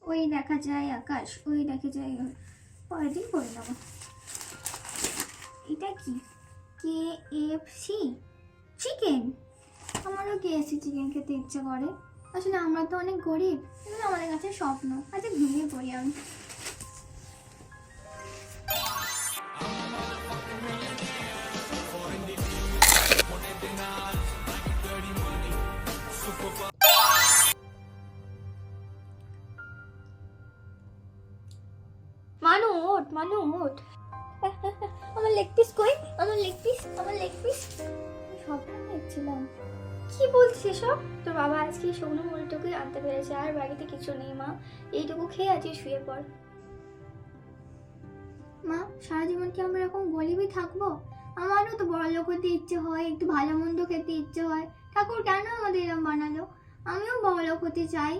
ওই দেখা যায় আকাশ, ওই দেখা যায়, পরের দিন করে নেবো। এটা কি? KFC chicken. আমারও KFC চিকেন খেতে ইচ্ছে করে। আসলে আমরা তো অনেক গরিব, এগুলো আমাদের কাছে স্বপ্ন। আচ্ছা ঘুমিয়ে পড়ি আমি। মানু ওঠ, মানু ওঠ। আমার লেগ পিস কই? আমার লেগ পিস, আমার লেগ পিস। স্বপ্ন দেখছিলাম। কি বলছিস সব? তোর বাবা আজকে শুকনো মুড়িটুকুই আনতে পেরেছে, আর বাড়িতে কিছু নেই মা। এইটুকু খেয়ে আজকে শুয়ে পড়। মা, সারা জীবন কি আমরা এরকম গরিবই থাকবো? আমারও তো বড়লোক হতে ইচ্ছে হয়, একটু ভালো মন্দ খেতে ইচ্ছে হয়। ঠাকুর কেন আমাদের এরকম বানালো? আমিও বড়লোক হতে চাই।